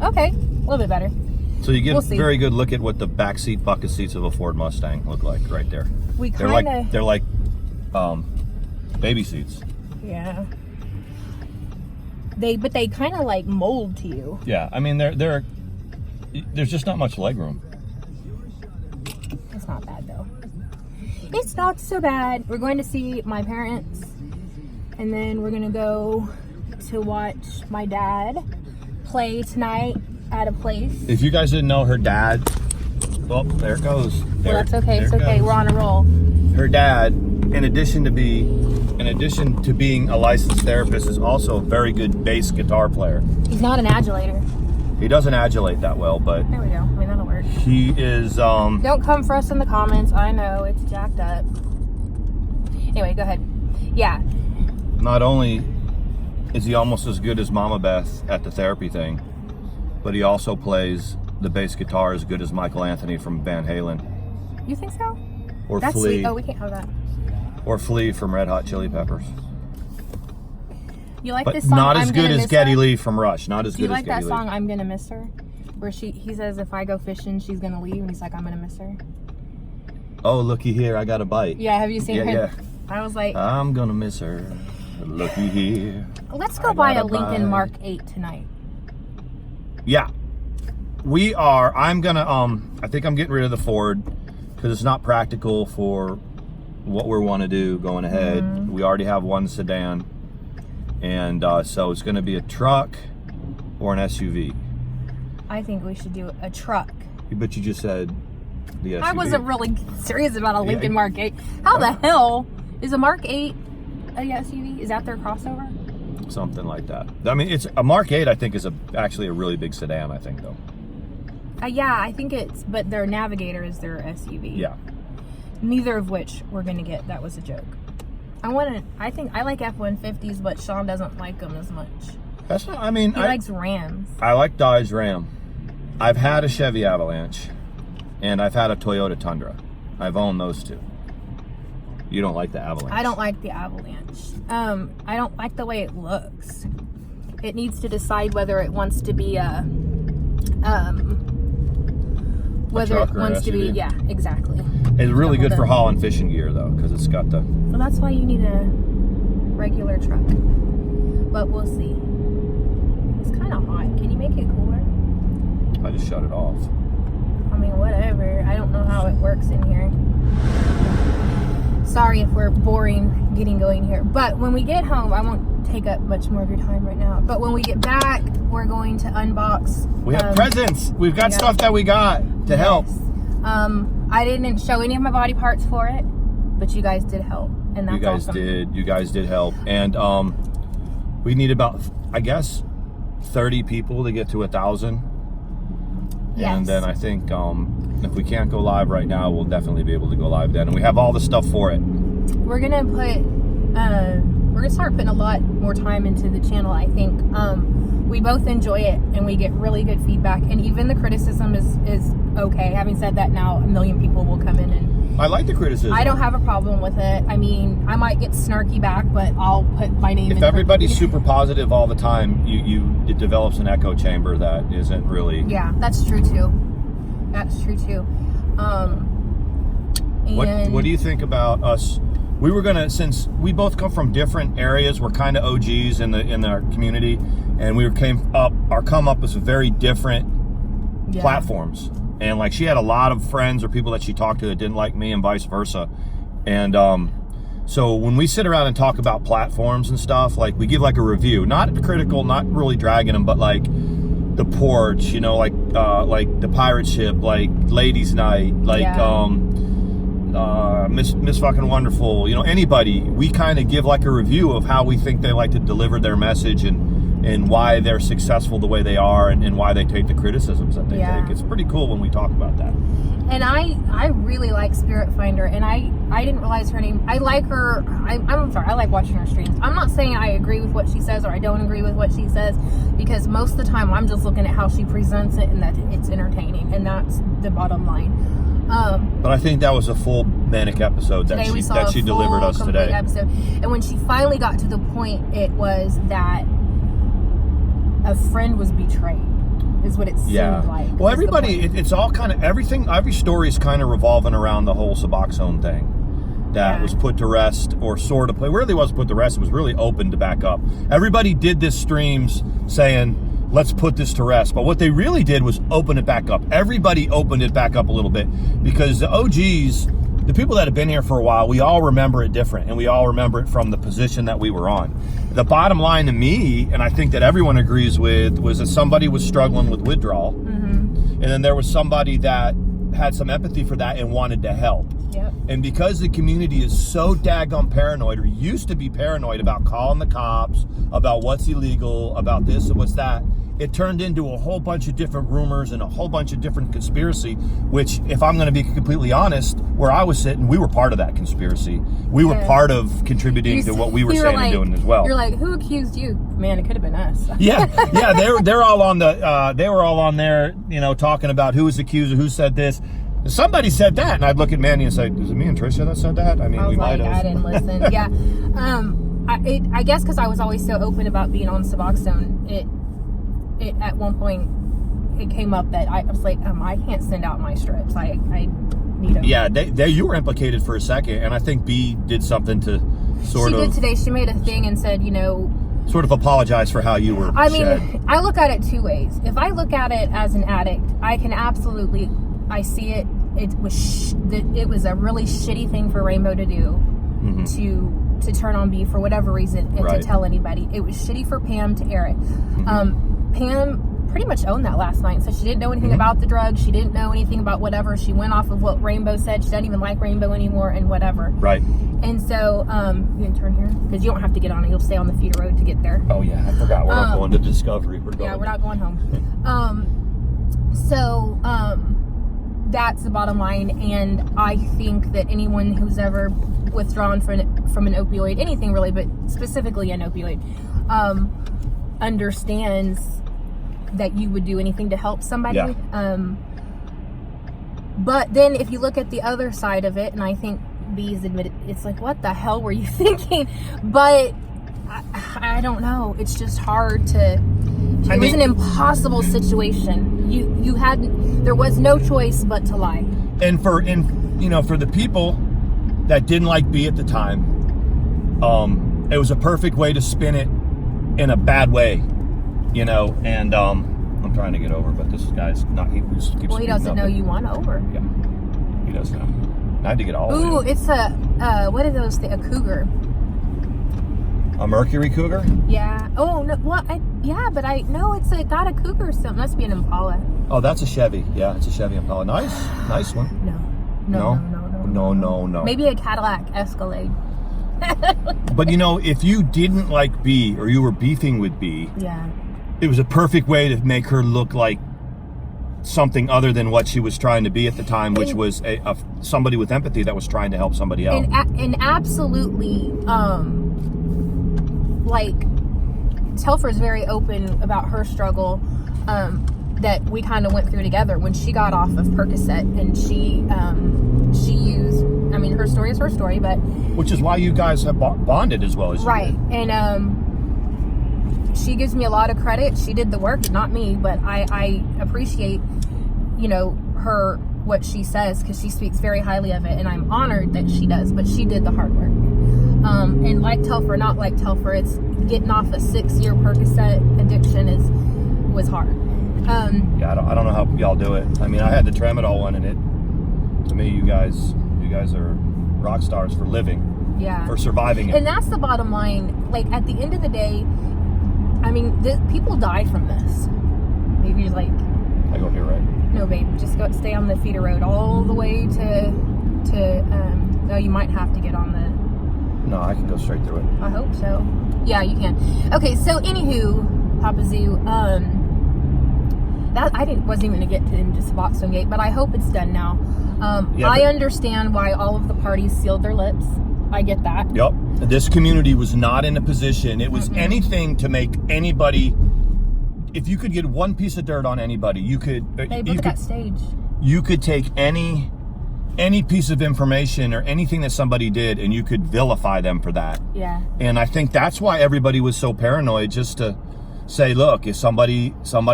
Okay, a little bit better. So you get a very good look at what the back seat bucket seats of a Ford Mustang look like right there. They're like baby seats. Yeah. But they kind of like mold to you. Yeah, I mean there's just not much leg room. It's not bad though. It's not so bad. We're going to see my parents, and then we're gonna go to watch my dad play tonight at a place. If you guys didn't know, her dad, well, there it goes. Well, that's okay. It's okay. We're on a roll. Her dad, in addition to being a licensed therapist, is also a very good bass guitar player. He's not an adulator. He doesn't adulate that well, but there we go. I mean, that'll work. He is. Don't come for us in the comments. I know it's jacked up. Anyway, go ahead. Yeah. Not only is he almost as good as Mama Beth at the therapy thing, but he also plays the bass guitar as good as Michael Anthony from Van Halen. You think so? Or That's Flea. Sweet. Oh, we can't have that. Or Flea from Red Hot Chili Peppers. You like but this song? Not as good as Geddy Lee from Rush. Not as good as Geddy Lee. Do you like that song, I'm Gonna Miss Her? Where he says, if I go fishing, she's gonna leave, and he's like, I'm gonna miss her. Oh, looky here, I got a bite. Yeah, have you seen it? Yeah. I was like, I'm gonna miss her. Looky here. Let's go buy a Lincoln Mark 8 tonight. Yeah. We are. I'm gonna I think I'm getting rid of the Ford because it's not practical for what we want to do going ahead. Mm-hmm. We already have one sedan, and so it's going to be a truck or an SUV. I think we should do a truck. But you just said the SUV. I wasn't really serious about a Lincoln Mark 8. How the hell is a Mark 8 a SUV? Is that their crossover? Something like that. I mean, it's a Mark 8. I think is actually a really big sedan. I think though. Yeah, I think but their Navigator is their SUV. Yeah. Neither of which we're gonna get. That was a joke. I think I like F-150s, but Sean doesn't like them as much. That's not. I mean, he likes Rams. I like Dodge Ram. I've had a Chevy Avalanche, and I've had a Toyota Tundra. I've owned those two. You don't like the Avalanche? I don't like the Avalanche. I don't like the way it looks. It needs to decide whether it wants to be whether it wants to be, yeah, exactly. It's really good for hauling fishing gear though, because it's got the. Well, that's why you need a regular truck. But we'll see. It's kind of hot. Can you make it cooler? I just shut it off. I mean, whatever. I don't know how it works in here. Sorry if we're boring getting going here. But when we get home, I won't take up much more of your time right now. But when we get back, we're going to unbox. We have presents. We've got stuff that we got to help. I didn't show any of my body parts for it, but you guys did help, and that's awesome. You guys did help, and we need about, I guess, 30 people to get to 1,000. Yes. And then I think if we can't go live right now, we'll definitely be able to go live then, and we have all the stuff for it. We're gonna start putting a lot more time into the channel. I think we both enjoy it, and we get really good feedback, and even the criticism is okay. Having said that, now 1 million people will come in, and I like the criticism. I don't have a problem with it. I mean, I might get snarky back, but I'll put my name in. If everybody's super positive all the time, it develops an echo chamber that isn't really. Yeah, that's true too. That's true too. What do you think about us? We were gonna, since we both come from different areas, we're kind of OGs in our community, and our come up was very different platforms. And like, she had a lot of friends or people that she talked to that didn't like me, and vice versa. And so when we sit around and talk about platforms and stuff, like, we give like a review, not critical, not really dragging them, but like the porch, like the pirate ship, like ladies' night, like Miss Fucking Wonderful, anybody, we kind of give like a review of how we think they like to deliver their message, and why they're successful the way they are, and why they take the criticisms that they take. It's pretty cool when we talk about that. And I really like Spirit Finder, and I didn't realize her name. I like her. I'm sorry, I like watching her streams. I'm not saying I agree with what she says or I don't agree with what she says, because most of the time I'm just looking at how she presents it and that it's entertaining, and that's the bottom line. But I think that was a full manic episode that she delivered us today. Episode. And when she finally got to the point, it was that a friend was betrayed. is what it seemed like. Well, everybody, it's all kind of, every story is kind of revolving around the whole suboxone thing that was put to rest, or sort of, it really wasn't put to rest, it was really open to back up. Everybody did this streams saying, let's put this to rest. But what they really did was open it back up. Everybody opened it back up a little bit, because the OGs, the people that have been here for a while, we all remember it different, and we all remember it from the position that we were on. The bottom line to me, and I think that everyone agrees with, was that somebody was struggling with withdrawal, and then there was somebody that had some empathy for that and wanted to help. Yep. And because the community is so daggone paranoid, or used to be paranoid about calling the cops, about what's illegal, about this and what's that, it turned into a whole bunch of different rumors and a whole bunch of different conspiracy, which, if I'm going to be completely honest, where I was sitting, we were part of that conspiration. We were part of contributing to what we were saying and doing as well. You're like, who accused you? Man, it could have been us. yeah, they're all on the, they were all on there, you know, talking about who was accused, who said this. Somebody said that, and I'd look at Mandy and say, is it me and Tricia that said that? I mean, we might have. I didn't listen. Yeah. I guess because I was always so open about being on suboxone, it at one point it came up that I was like, I can't send out my strips. I need them. Yeah, you were implicated for a second, and I think B did something to She did today. She made a thing and said, you know, sort of apologize for how you were. I mean, I look at it two ways. If I look at it as an addict, I can absolutely, I see it. It was a really shitty thing for Rainbow to do, to turn on B for whatever reason, and to tell anybody. It was shitty for Pam to air it. Pam pretty much owned that last night, so she didn't know anything about the drug. She didn't know anything about whatever. She went off of what Rainbow said. She doesn't even like Rainbow anymore, and whatever. Right. And so, you can turn here, because you don't have to get on it. You'll stay on the feeder road to get there. Oh yeah, I forgot. We're not going to Discovery. We're not going home. That's the bottom line, and I think that anyone who's ever withdrawn from an opioid, anything really, but specifically an opioid, understands that you would do anything to help somebody. But then if you look at the other side of it, and I think B's admitted, it's like, what the hell were you thinking? But I don't know. It's just hard to. It was an impossible situation. There was no choice but to lie. And for the people that didn't like B at the time, it was a perfect way to spin it in a bad way, you know. And I'm trying to get over, but this guy's not. He doesn't know you want over. Yeah, he does know. I had to get all. Ooh, it's a what are those? A cougar. A Mercury Cougar? Yeah. Oh no. What? But I know it's got a Cougar or something. Must be an Impala. Oh, that's a Chevy. Yeah, it's a Chevy Impala. Nice one. No. Maybe a Cadillac Escalade. But if you didn't like B, or you were beefing with B, it was a perfect way to make her look like something other than what she was trying to be at the time, which was somebody with empathy that was trying to help somebody else. And absolutely, like, Telfer's very open about her struggle that we kind of went through together when she got off of Percocet, and she used, I mean, her story is her story, but which is why you guys have bonded as well as you did. And she gives me a lot of credit. She did the work, not me, but I appreciate her, what she says, because she speaks very highly of it, and I'm honored that she does, but she did the hard work. And like Telfer, not like Telfer, it's getting off a 6-year Percocet addiction was hard. I don't know how y'all do it. I mean, I had the tramadol one, and to me, you guys are rock stars for living, for surviving it. And that's the bottom line. Like, at the end of the day, I mean, people die from this. Maybe you're like, I go here, right? No, babe, just stay on the feeder road all the way to no, you might have to get on the. No, I can go straight through it. I hope so. Yeah, you can. Okay, so anywho, Papa Zoo, that wasn't even gonna get into Suboxone Gate, but I hope it's done now. I understand why all of the parties sealed their lips. I get that. Yep. This community was not in a position. It was anything to make anybody. If you could get one piece of dirt on anybody, you could. Hey, look at that stage. You could take any piece of information or anything that somebody did, and you could vilify them for that. Yeah. And I think that's why everybody was so paranoid, just to say, look, if somebody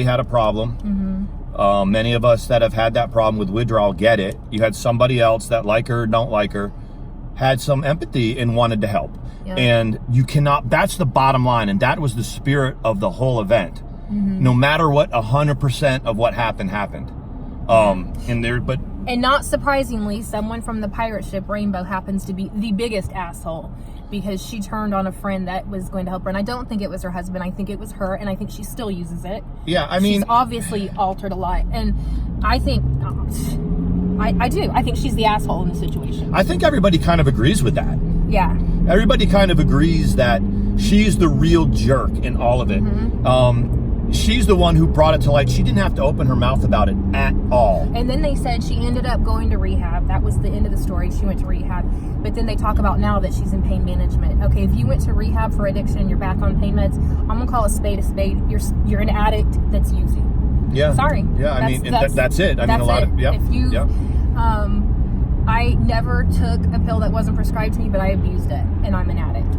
had a problem, many of us that have had that problem with withdrawal get it. You had somebody else that like her or don't like her, had some empathy and wanted to help. Yeah. And you cannot, that's the bottom line. And that was the spirit of the whole event. No matter what, 100% of what happened. And not surprisingly, someone from the pirate ship Rainbow happens to be the biggest asshole, because she turned on a friend that was going to help her. And I don't think it was her husband. I think it was her, and I think she still uses it. Yeah, I mean, she's obviously altered a lot. And I think, I do. I think she's the asshole in the situation. I think everybody kind of agrees with that. Yeah. Everybody kind of agrees that she's the real jerk in all of it. She's the one who brought it to light. She didn't have to open her mouth about it at all. And then they said she ended up going to rehab. That was the end of the story. She went to rehab. But then they talk about now that she's in pain management. Okay, if you went to rehab for addiction and you're back on pain meds, I'm going to call a spade a spade. You're an addict that's using. Yeah. Sorry. Yeah, that's it. I mean, a lot of, yeah. If you, I never took a pill that wasn't prescribed to me, but I abused it, and I'm an addict.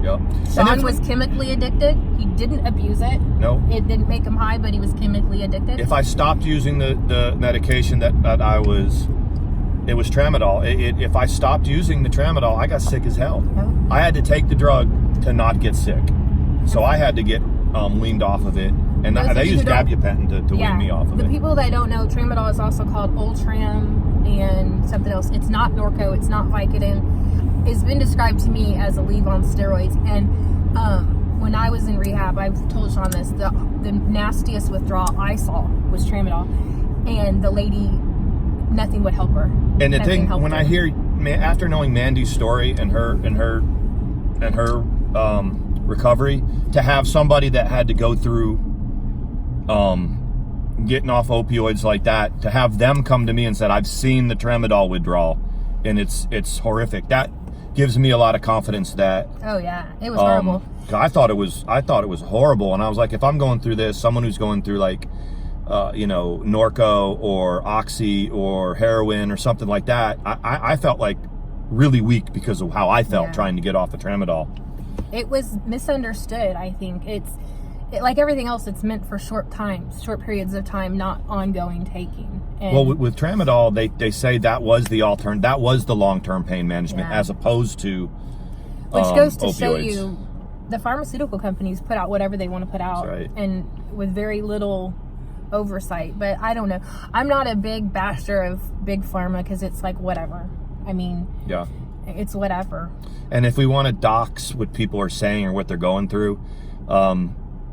Yep. Sean was chemically addicted. He didn't abuse it. No. It didn't make him high, but he was chemically addicted. If I stopped using the medication that I was, it was tramadol. If I stopped using the tramadol, I got sick as hell. Oh. I had to take the drug to not get sick. So I had to get weaned off of it. And they used gabapentin to wean me off of it. The people that don't know, tramadol is also called Ultram and something else. It's not Norco. It's not Vicodin. It's been described to me as a leave-on steroids. And when I was in rehab, I've told Sean this, the nastiest withdrawal I saw was tramadol. And the lady, nothing would help her. And the thing, when I hear, after knowing Mandy's story and her recovery, to have somebody that had to go through getting off opioids like that, to have them come to me and said, I've seen the tramadol withdrawal and it's horrific. That gives me a lot of confidence that, oh yeah, it was horrible. I thought it was horrible. And I was like, if I'm going through this, someone who's going through like, Norco or Oxy or heroin or something like that, I felt like really weak because of how I felt trying to get off the tramadol. It was misunderstood, I think. Like everything else, it's meant for short periods of time, not ongoing taking. And well, with tramadol, they say that was the long-term pain management as opposed to which goes to opioids. Show you the pharmaceutical companies put out whatever they want to put out, and with very little oversight. But I don't know. I'm not a big basher of big pharma because it's like whatever. I mean, yeah, it's whatever. And if we want to dox what people are saying or what they're going through,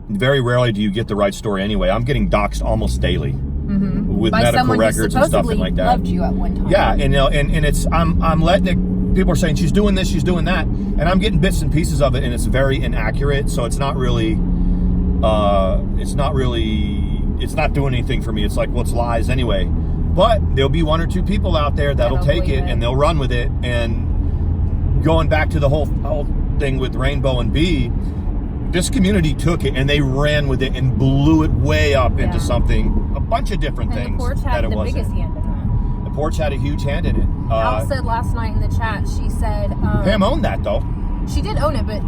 very rarely do you get the right story anyway. I'm getting doxed almost daily with by medical records and stuff like that. Loved you at one time. Yeah, and and it's I'm letting it. People are saying she's doing this, she's doing that, and I'm getting bits and pieces of it, and it's very inaccurate. So it's not really, it's not doing anything for me. It's like, well, it's lies anyway. But there'll be one or two people out there that'll take it and they'll run with it. And going back to the whole thing with Rainbow and B, this community took it and they ran with it and blew it way up into something, a bunch of different things. The porch had the biggest hand in that. The porch had a huge hand in it. Al said last night in the chat, she said... Pam owned that, though. She did own it, but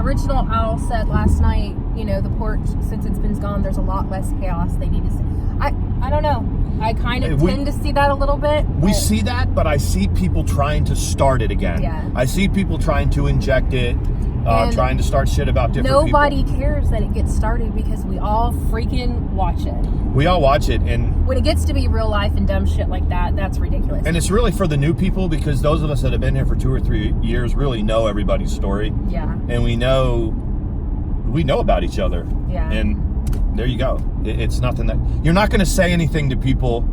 original Al said last night, the porch, since it's been gone, there's a lot less chaos. They need to see. I don't know. I kind of tend to see that a little bit. We see that, but I see people trying to start it again. Yeah. I see people trying to inject it, trying to start shit about different people. Nobody cares that it gets started because we all freaking watch it. We all watch it, and when it gets to be real life and dumb shit like that, that's ridiculous. And it's really for the new people, because those of us that have been here for 2 or 3 years really know everybody's story. Yeah. And we know about each other. Yeah. And there you go. It's nothing that you're not going to say anything to people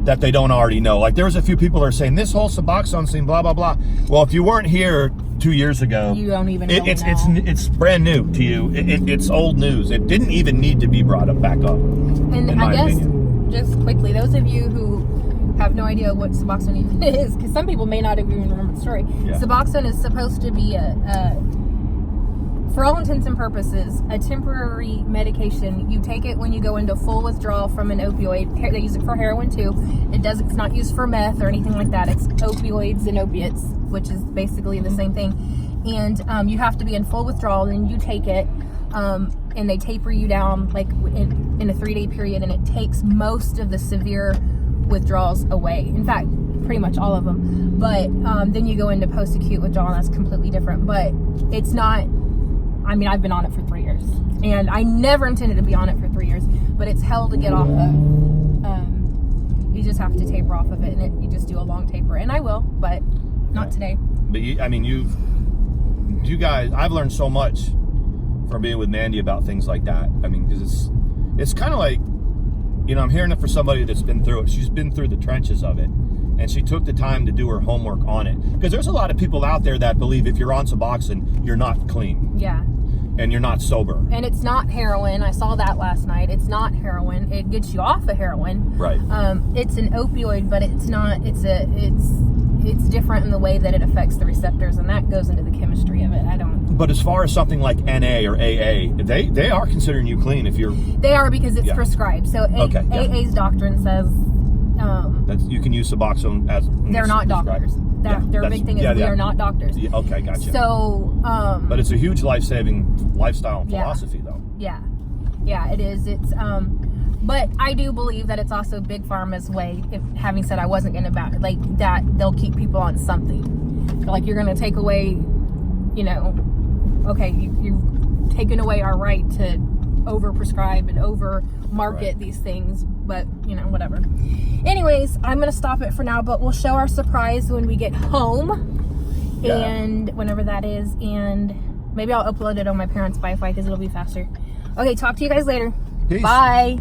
that they don't already know. Like there was a few people that are saying this whole suboxone thing, blah blah blah. Well, if you weren't here 2 years ago, you don't even know. It's brand new to you. It's old news. It didn't even need to be brought back up. And I guess just quickly, those of you who have no idea what suboxone even is, because some people may not have even remembered the story. Yeah. Suboxone is supposed to be for all intents and purposes, a temporary medication. You take it when you go into full withdrawal from an opioid. They use it for heroin too. It's not used for meth or anything like that. It's opioids and opiates, which is basically the same thing. And you have to be in full withdrawal, and you take it. and they taper you down like in a 3-day period, and it takes most of the severe withdrawals away. In fact, pretty much all of them. But then you go into post-acute withdrawal, and that's completely different. But it's not, I mean, I've been on it for 3 years, and I never intended to be on it for 3 years, but it's hell to get off of. You just have to taper off of it, and you just do a long taper, and I will, but not today. But you guys, I've learned so much from being with Mandy about things like that. I mean, because it's kind of like, you know, I'm hearing it for somebody that's been through it. She's been through the trenches of it, and she took the time to do her homework on it. Because there's a lot of people out there that believe if you're on Suboxone, you're not clean. Yeah. And you're not sober. And it's not heroin. I saw that last night. It's not heroin. It gets you off of heroin. Right. It's an opioid, but it's not. It's different in the way that it affects the receptors, and that goes into the chemistry of it. I don't. But as far as something like NA or AA, they are considering you clean if you're. They are, because it's prescribed. So AA's doctrine says that you can use Suboxone as. They're not doctors. Their big thing is we are not doctors. Yeah, okay, gotcha. So. But it's a huge life-saving lifestyle and philosophy, though. Yeah, it is. It's but I do believe that it's also Big Pharma's way. If having said I wasn't going to like that, they'll keep people on something. Like you're going to take away, you know, okay, you've taken away our right to over-prescribe and over-market these things, but you know, whatever. Anyways, I'm going to stop it for now, but we'll show our surprise when we get home. Yeah. And whenever that is, and maybe I'll upload it on my parents' Wi-Fi because it'll be faster. Okay, talk to you guys later. Peace. Bye.